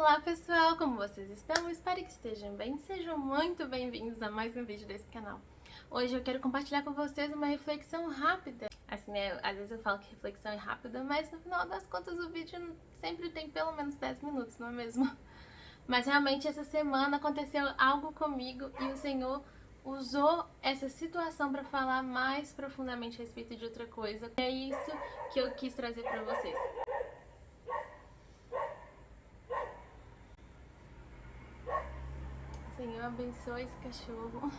Olá pessoal, como vocês estão? Espero que estejam bem. Sejam muito bem-vindos a mais um vídeo desse canal. Hoje eu quero compartilhar com vocês uma reflexão rápida. Assim, né? Às vezes eu falo que reflexão é rápida, mas no final das contas o vídeo sempre tem pelo menos 10 minutos, não é mesmo? Mas realmente essa semana aconteceu algo comigo e o Senhor usou essa situação para falar mais profundamente a respeito de outra coisa. É isso que eu quis trazer para vocês. Senhor, abençoe esse cachorro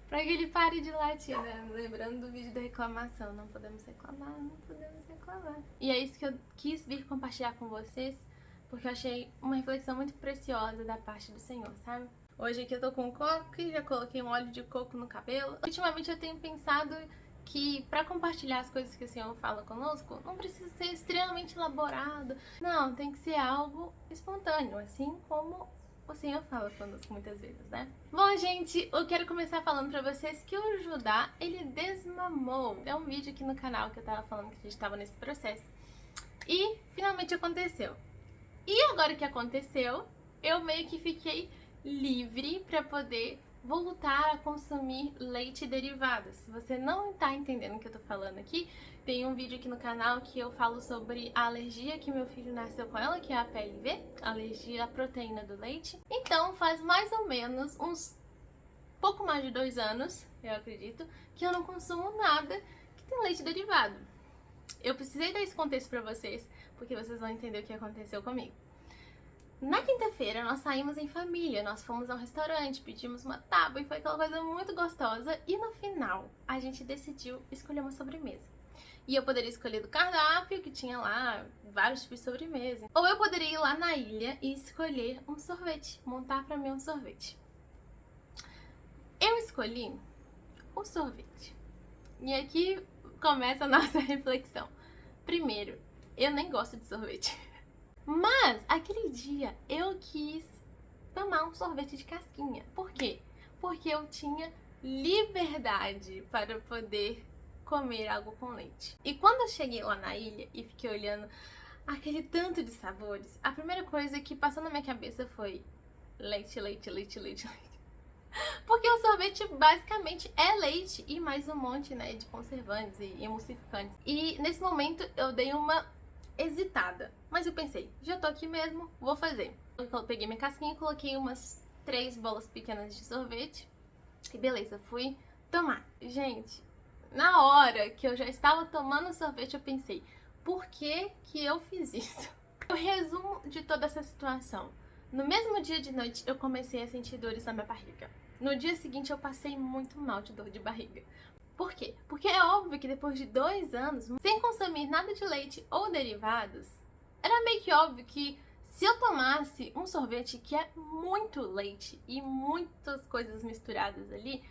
pra que ele pare de latir, né? Lembrando do vídeo da reclamação. Não podemos reclamar, não podemos reclamar. E é isso que eu quis vir compartilhar com vocês, porque eu achei uma reflexão muito preciosa da parte do Senhor, sabe? Hoje aqui eu tô com coco e já coloquei um óleo de coco no cabelo. Ultimamente eu tenho pensado que para compartilhar as coisas que o Senhor fala conosco, não precisa ser extremamente elaborado. Não, tem que ser algo espontâneo, assim como o Senhor fala conosco muitas vezes, né? Bom, gente, eu quero começar falando pra vocês que o Judá, ele desmamou. É um vídeo aqui no canal que eu tava falando que a gente tava nesse processo. E finalmente aconteceu. E agora que aconteceu, eu meio que fiquei livre pra poder voltar a consumir leite derivado. Se você não tá entendendo o que eu tô falando aqui, tem um vídeo aqui no canal que eu falo sobre a alergia que meu filho nasceu com ela, que é a PLV, alergia à proteína do leite. Então faz mais ou menos uns pouco mais de 2 anos, eu acredito, que eu não consumo nada que tem leite derivado. Eu precisei dar esse contexto pra vocês, porque vocês vão entender o que aconteceu comigo. Na quinta-feira, nós saímos em família, nós fomos ao restaurante, pedimos uma tábua e foi aquela coisa muito gostosa. E no final, a gente decidiu escolher uma sobremesa. E eu poderia escolher do cardápio, que tinha lá vários tipos de sobremesa. Ou eu poderia ir lá na ilha e escolher um sorvete, montar pra mim um sorvete. Eu escolhi o sorvete. E aqui começa a nossa reflexão. Primeiro, eu nem gosto de sorvete. Mas, aquele dia, eu quis tomar um sorvete de casquinha. Por quê? Porque eu tinha liberdade para poder comer algo com leite. E quando eu cheguei lá na ilha e fiquei olhando aquele tanto de sabores, a primeira coisa que passou na minha cabeça foi leite, leite, leite, leite, leite. Porque o sorvete basicamente é leite e mais um monte, né, de conservantes e emulsificantes. E nesse momento eu dei uma hesitada, mas eu pensei, já tô aqui mesmo, vou fazer. Eu peguei minha casquinha e coloquei umas 3 bolas pequenas de sorvete e beleza, fui tomar. Gente, na hora que eu já estava tomando sorvete, eu pensei, por que que eu fiz isso? O resumo de toda essa situação. No mesmo dia de noite, eu comecei a sentir dores na minha barriga. No dia seguinte, eu passei muito mal de dor de barriga. Por quê? Porque é óbvio que depois de 2 anos, sem consumir nada de leite ou derivados, era meio que óbvio que se eu tomasse um sorvete que é muito leite e muitas coisas misturadas ali,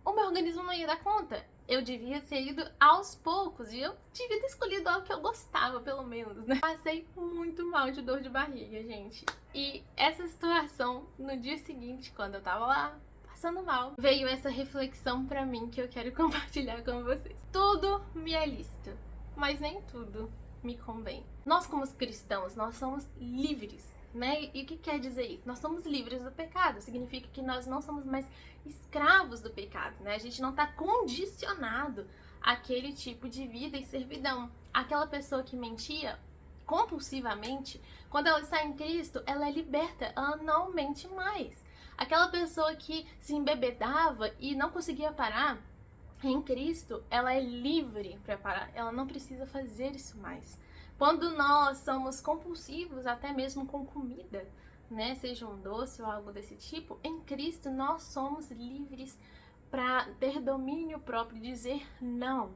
o meu organismo não ia dar conta. Eu devia ter ido aos poucos e eu devia ter escolhido algo que eu gostava, pelo menos, né? Passei muito mal de dor de barriga, gente. E essa situação, no dia seguinte, quando eu tava lá passando mal, veio essa reflexão pra mim que eu quero compartilhar com vocês. Tudo me é lícito, mas nem tudo me convém. Nós, como cristãos, nós somos livres, né? E o que quer dizer isso? Nós somos livres do pecado. Significa que nós não somos mais escravos do pecado, né? A gente não tá condicionado àquele tipo de vida e servidão. Aquela pessoa que mentia compulsivamente, quando ela está em Cristo, ela é liberta, ela não mente mais. Aquela pessoa que se embebedava e não conseguia parar, em Cristo, ela é livre para parar, ela não precisa fazer isso mais. Quando nós somos compulsivos, até mesmo com comida, né, seja um doce ou algo desse tipo, em Cristo nós somos livres para ter domínio próprio, dizer não.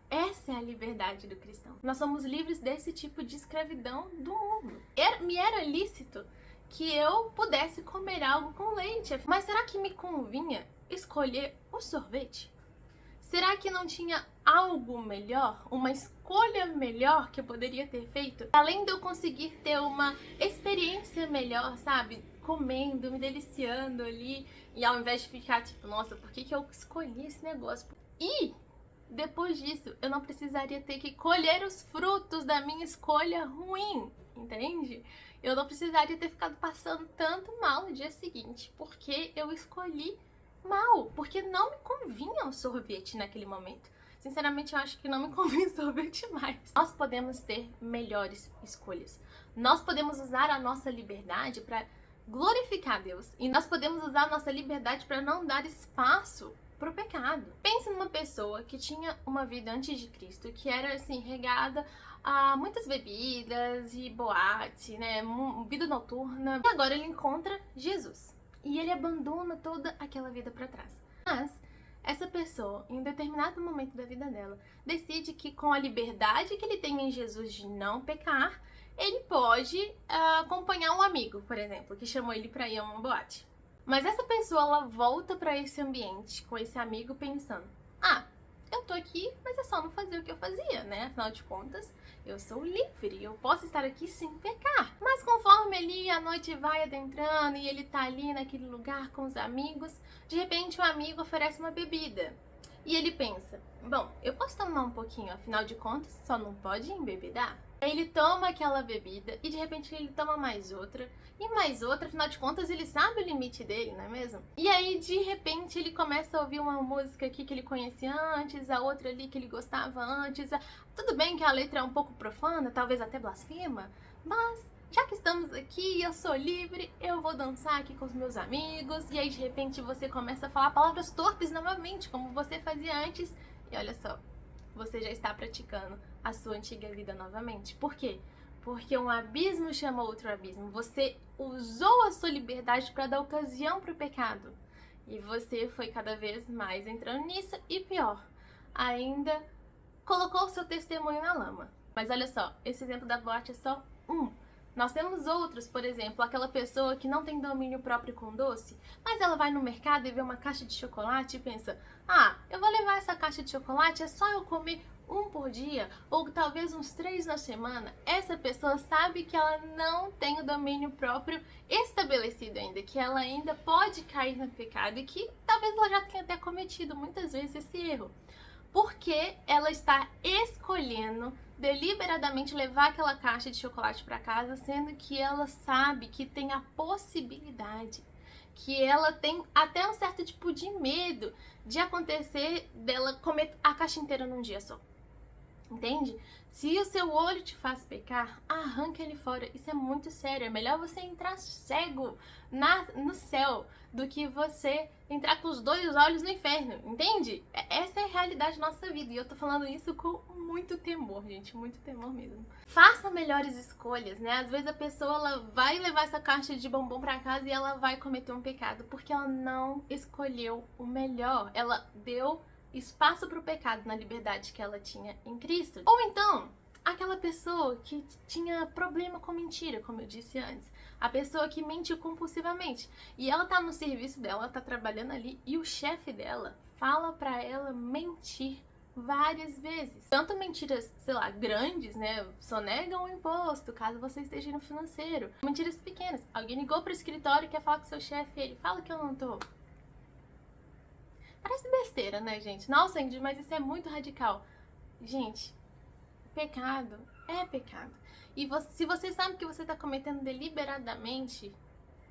Essa é a liberdade do cristão. Nós somos livres desse tipo de escravidão do mundo. Me era lícito que eu pudesse comer algo com leite, mas será que me convinha escolher o sorvete? Será que não tinha algo melhor, uma escolha melhor que eu poderia ter feito? Além de eu conseguir ter uma experiência melhor, sabe? Comendo, me deliciando ali, e ao invés de ficar tipo, nossa, por que que eu escolhi esse negócio? E depois disso, eu não precisaria ter que colher os frutos da minha escolha ruim. entende? Eu não precisaria ter ficado passando tanto mal no dia seguinte, porque eu escolhi mal, porque não me convinha o sorvete naquele momento. Sinceramente, eu acho que não me convinha sorvete mais. Nós podemos ter melhores escolhas. Nós podemos usar a nossa liberdade para glorificar a Deus. E nós podemos usar a nossa liberdade para não dar espaço pro pecado. Pense numa pessoa que tinha uma vida antes de Cristo, que era assim, regada a muitas bebidas e boate, né, vida noturna. E agora ele encontra Jesus. E ele abandona toda aquela vida para trás. Mas essa pessoa, em um determinado momento da vida dela, decide que com a liberdade que ele tem em Jesus de não pecar, ele pode acompanhar um amigo, por exemplo, que chamou ele para ir a uma boate. Mas essa pessoa, ela volta para esse ambiente com esse amigo pensando: ah, eu tô aqui, mas é só não fazer o que eu fazia, né? Afinal de contas, eu sou livre, eu posso estar aqui sem pecar. Mas conforme ali a noite vai adentrando e ele tá ali naquele lugar com os amigos, de repente o amigo oferece uma bebida. E ele pensa: bom, eu posso tomar um pouquinho, afinal de contas, só não pode embebedar. Aí ele toma aquela bebida e de repente ele toma mais outra e mais outra, afinal de contas ele sabe o limite dele, não é mesmo? E aí de repente ele começa a ouvir uma música aqui que ele conhecia antes, a outra ali que ele gostava antes. Tudo bem que a letra é um pouco profana, talvez até blasfema, mas já que estamos aqui, eu sou livre, eu vou dançar aqui com os meus amigos. E aí de repente você começa a falar palavras torpes novamente, como você fazia antes, e olha só, você já está praticando a sua antiga vida novamente. Por quê? Porque um abismo chama outro abismo. Você usou a sua liberdade para dar ocasião para o pecado. E você foi cada vez mais entrando nisso e pior, ainda colocou o seu testemunho na lama. Mas olha só, esse exemplo da boate é só um. Nós temos outros, por exemplo, aquela pessoa que não tem domínio próprio com doce, mas ela vai no mercado e vê uma caixa de chocolate e pensa: ah, eu vou levar essa caixa de chocolate, é só eu comer um por dia, ou talvez uns 3 na semana. Essa pessoa sabe que ela não tem o domínio próprio estabelecido ainda, que ela ainda pode cair no pecado e que talvez ela já tenha até cometido muitas vezes esse erro. Porque ela está escolhendo deliberadamente levar aquela caixa de chocolate para casa, sendo que ela sabe que tem a possibilidade, que ela tem até um certo tipo de medo de acontecer dela comer a caixa inteira num dia só. Entende? Se o seu olho te faz pecar, arranca ele fora. Isso é muito sério. É melhor você entrar cego no céu do que você entrar com os 2 olhos no inferno. Entende? Essa é a realidade da nossa vida. E eu tô falando isso com muito temor, gente. Muito temor mesmo. Faça melhores escolhas, né? Às vezes a pessoa ela vai levar essa caixa de bombom pra casa e ela vai cometer um pecado porque ela não escolheu o melhor. Ela deu espaço para o pecado na liberdade que ela tinha em Cristo. Ou então, aquela pessoa que tinha problema com mentira, como eu disse antes. A pessoa que mente compulsivamente. E ela tá no serviço dela, ela tá trabalhando ali e o chefe dela fala para ela mentir várias vezes. Tanto mentiras, sei lá, grandes, né? Sonegam o imposto, caso você esteja no financeiro. Mentiras pequenas. Alguém ligou pro escritório e quer falar com seu chefe e ele fala que eu não tô. Parece besteira, né, gente? Nossa, Ingrid, mas isso é muito radical. Gente, pecado é pecado. E se você sabe que você está cometendo deliberadamente,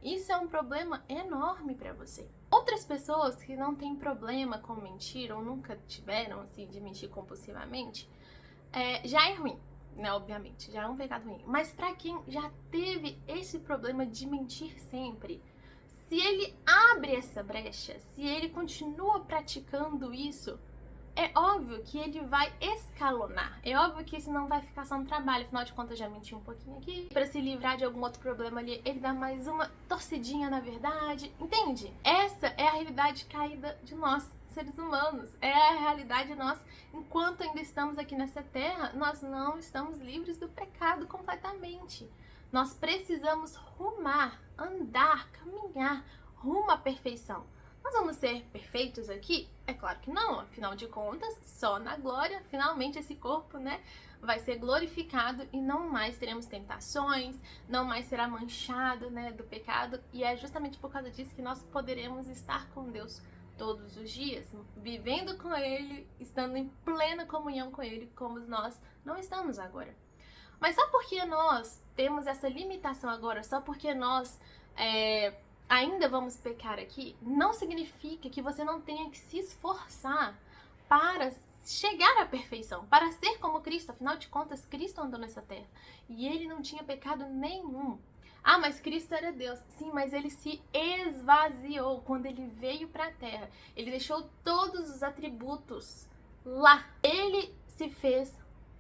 isso é um problema enorme para você. Outras pessoas que não têm problema com mentir ou nunca tiveram, assim, de mentir compulsivamente, já é ruim, né? Obviamente, já é um pecado ruim. Mas para quem já teve esse problema de mentir sempre, se ele abre essa brecha, se ele continua praticando isso, é óbvio que ele vai escalonar. É óbvio que isso não vai ficar só no trabalho. Afinal de contas, já menti um pouquinho aqui. Pra se livrar de algum outro problema ali, ele dá mais uma torcidinha na verdade. Entende? Essa é a realidade caída de nós, seres humanos. É a realidade de nós. Enquanto ainda estamos aqui nessa terra, nós não estamos livres do pecado completamente. Nós precisamos rumar, andar, caminhar rumo à perfeição. Nós vamos ser perfeitos aqui? É claro que não, afinal de contas, só na glória, finalmente esse corpo, né, vai ser glorificado e não mais teremos tentações, não mais será manchado, né, do pecado, e é justamente por causa disso que nós poderemos estar com Deus todos os dias, vivendo com Ele, estando em plena comunhão com Ele, como nós não estamos agora. Mas só porque nós temos essa limitação agora, só porque nós ainda vamos pecar aqui, não significa que você não tenha que se esforçar para chegar à perfeição, para ser como Cristo. Afinal de contas, Cristo andou nessa terra e ele não tinha pecado nenhum. Ah, mas Cristo era Deus. Sim, mas ele se esvaziou quando ele veio para a terra. Ele deixou todos os atributos lá. Ele se fez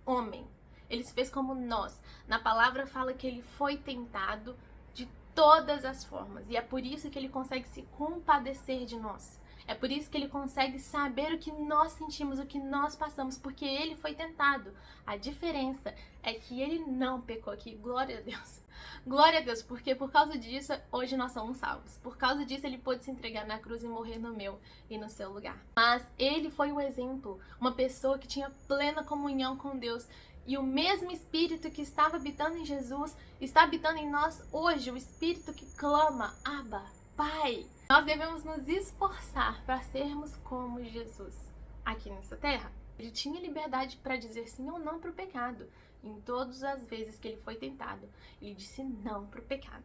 homem. Ele se fez como nós. Na palavra fala que ele foi tentado de todas as formas. E é por isso que ele consegue se compadecer de nós. É por isso que ele consegue saber o que nós sentimos, o que nós passamos, porque ele foi tentado. A diferença é que ele não pecou aqui. Glória a Deus. Glória a Deus, porque por causa disso, hoje nós somos salvos. Por causa disso, ele pôde se entregar na cruz e morrer no meu e no seu lugar. Mas ele foi um exemplo, uma pessoa que tinha plena comunhão com Deus. E o mesmo Espírito que estava habitando em Jesus está habitando em nós hoje. O Espírito que clama, Abba, Pai. Nós devemos nos esforçar para sermos como Jesus aqui nessa terra. Ele tinha liberdade para dizer sim ou não para o pecado. Em todas as vezes que ele foi tentado, ele disse não para o pecado.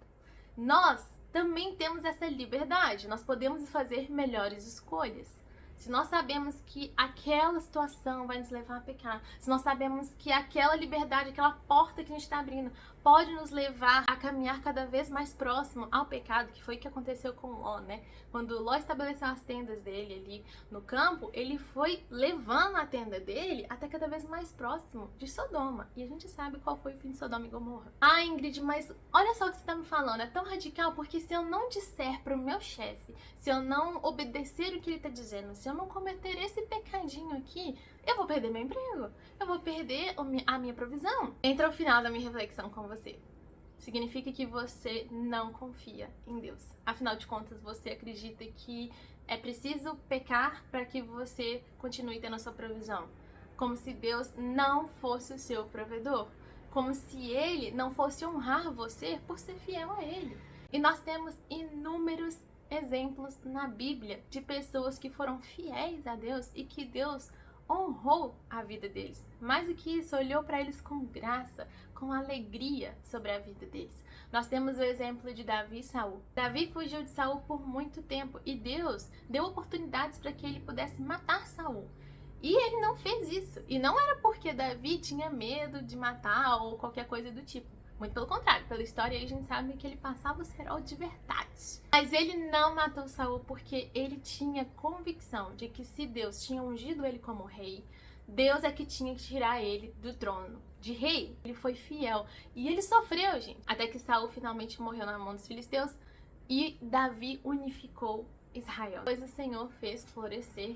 Nós também temos essa liberdade. Nós podemos fazer melhores escolhas. Se nós sabemos que aquela situação vai nos levar a pecar, se nós sabemos que aquela liberdade, aquela porta que a gente está abrindo, pode nos levar a caminhar cada vez mais próximo ao pecado, que foi o que aconteceu com Ló, né? Quando Ló estabeleceu as tendas dele ali no campo, ele foi levando a tenda dele até cada vez mais próximo de Sodoma. E a gente sabe qual foi o fim de Sodoma e Gomorra. Ah, Ingrid, mas olha só o que você está me falando, é tão radical, porque se eu não disser para o meu chefe, se eu não obedecer o que ele está dizendo, se eu não cometer esse pecadinho aqui, eu vou perder meu emprego, eu vou perder a minha provisão. Entra o final da minha reflexão com você. Significa que você não confia em Deus. Afinal de contas, você acredita que é preciso pecar para que você continue tendo a sua provisão. Como se Deus não fosse o seu provedor. Como se Ele não fosse honrar você por ser fiel a Ele. E nós temos inúmeros exemplos na Bíblia de pessoas que foram fiéis a Deus e que Deus honrou a vida deles. Mais do que isso, olhou para eles com graça, com alegria sobre a vida deles. Nós temos o exemplo de Davi e Saul. Davi fugiu de Saul por muito tempo e Deus deu oportunidades para que ele pudesse matar Saul. E ele não fez isso. E não era porque Davi tinha medo de matar ou qualquer coisa do tipo. Muito pelo contrário, pela história aí a gente sabe que ele passava o cerol de verdade. Mas ele não matou Saul porque ele tinha convicção de que se Deus tinha ungido ele como rei, Deus é que tinha que tirar ele do trono de rei. Ele foi fiel e ele sofreu, gente. Até que Saul finalmente morreu na mão dos filisteus e Davi unificou Israel. Depois o Senhor fez florescer,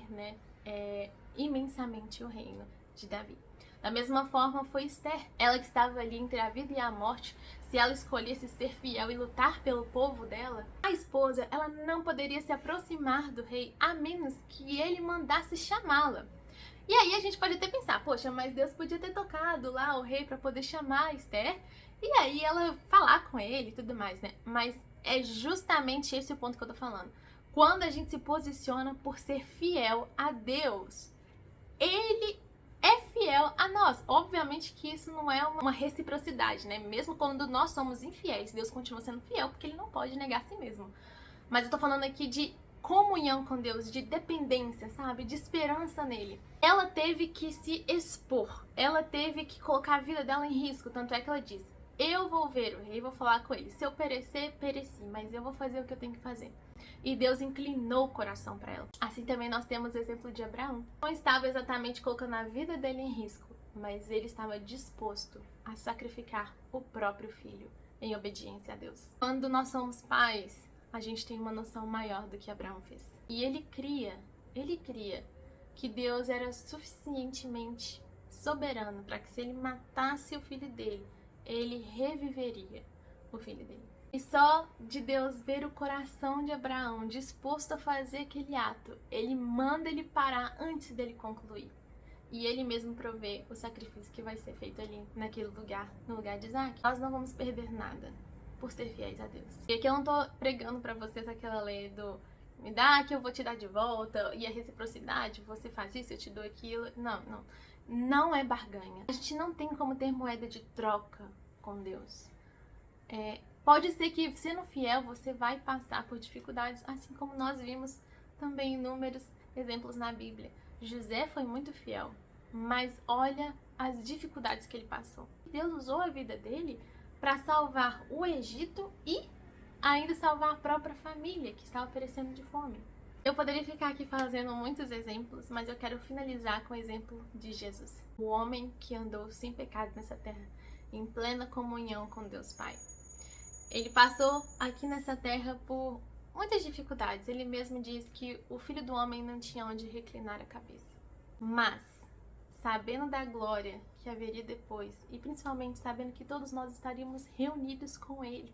imensamente o reino de Davi. Da mesma forma foi Esther, ela que estava ali entre a vida e a morte. Se ela escolhesse ser fiel e lutar pelo povo dela, a esposa, ela não poderia se aproximar do rei a menos que ele mandasse chamá-la. E aí a gente pode até pensar, poxa, mas Deus podia ter tocado lá o rei para poder chamar a Esther e aí ela falar com ele e tudo mais, né? Mas é justamente esse o ponto que eu tô falando. Quando a gente se posiciona por ser fiel a Deus, Ele é fiel a nós. Obviamente que isso não é uma reciprocidade, né? Mesmo quando nós somos infiéis, Deus continua sendo fiel porque Ele não pode negar a si mesmo. Mas eu tô falando aqui de comunhão com Deus, de dependência, sabe? De esperança nele. Ela teve que se expor. Ela teve que colocar a vida dela em risco. Tanto é que ela disse, eu vou ver o rei, vou falar com ele. Se eu perecer, pereci, mas eu vou fazer o que eu tenho que fazer. E Deus inclinou o coração para ela. Assim também nós temos o exemplo de Abraão. Não estava exatamente colocando a vida dele em risco, mas ele estava disposto a sacrificar o próprio filho em obediência a Deus. Quando nós somos pais, a gente tem uma noção maior do que Abraão fez. E ele cria que Deus era suficientemente soberano para que se ele matasse o filho dele, ele reviveria o filho dele. E só de Deus ver o coração de Abraão disposto a fazer aquele ato, ele manda ele parar antes dele concluir. E ele mesmo provê o sacrifício que vai ser feito ali naquele lugar, no lugar de Isaac. Nós não vamos perder nada por ser fiéis a Deus. E aqui eu não tô pregando pra vocês aquela lei do me dá que eu vou te dar de volta, e a reciprocidade, você faz isso, eu te dou aquilo. Não. não é barganha. A gente não tem como ter moeda de troca com Deus. Pode ser que, sendo fiel, você vai passar por dificuldades, assim como nós vimos também inúmeros exemplos na Bíblia. José foi muito fiel, mas olha as dificuldades que ele passou. Deus usou a vida dele para salvar o Egito e ainda salvar a própria família, que estava perecendo de fome. Eu poderia ficar aqui fazendo muitos exemplos, mas eu quero finalizar com o exemplo de Jesus, o homem que andou sem pecado nessa terra, em plena comunhão com Deus Pai. Ele passou aqui nessa terra por muitas dificuldades. Ele mesmo diz que o Filho do Homem não tinha onde reclinar a cabeça. Mas, sabendo da glória que haveria depois, e principalmente sabendo que todos nós estaríamos reunidos com Ele,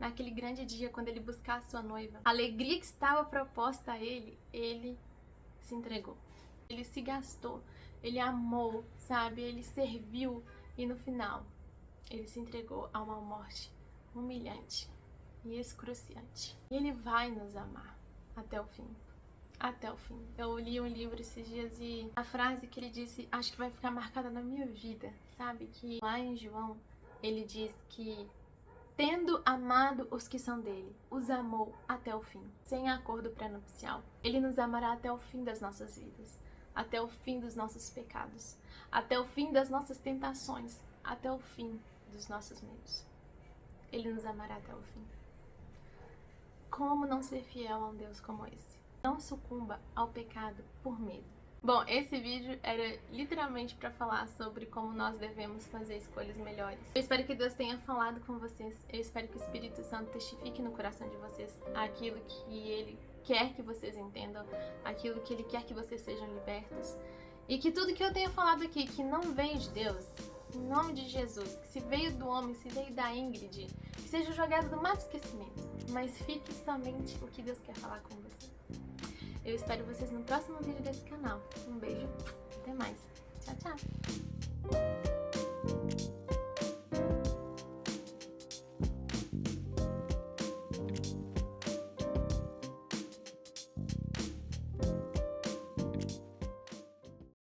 naquele grande dia, quando Ele buscar a sua noiva, a alegria que estava proposta a Ele, Ele se entregou. Ele se gastou, Ele amou, sabe? Ele serviu e no final, Ele se entregou a uma morte humilhante e excruciante. E Ele vai nos amar até o fim. Até o fim. Eu li um livro esses dias e a frase que ele disse, acho que vai ficar marcada na minha vida, sabe? Que lá em João, ele diz que tendo amado os que são dele, os amou até o fim, sem acordo pré-nupcial. Ele nos amará até o fim das nossas vidas, até o fim dos nossos pecados, até o fim das nossas tentações, até o fim dos nossos medos. Ele nos amará até o fim. Como não ser fiel a um Deus como esse? Não sucumba ao pecado por medo. Bom, esse vídeo era literalmente para falar sobre como nós devemos fazer escolhas melhores. Eu espero que Deus tenha falado com vocês. Eu espero que o Espírito Santo testifique no coração de vocês aquilo que Ele quer que vocês entendam, aquilo que Ele quer que vocês sejam libertos. E que tudo que eu tenha falado aqui, que não veio de Deus, em nome de Jesus, que se veio do homem, se veio da Ingrid, que seja jogado no mar de esquecimento, mas fique somente o que Deus quer falar com você. Eu espero vocês no próximo vídeo desse canal. Um beijo, até mais. Tchau, tchau!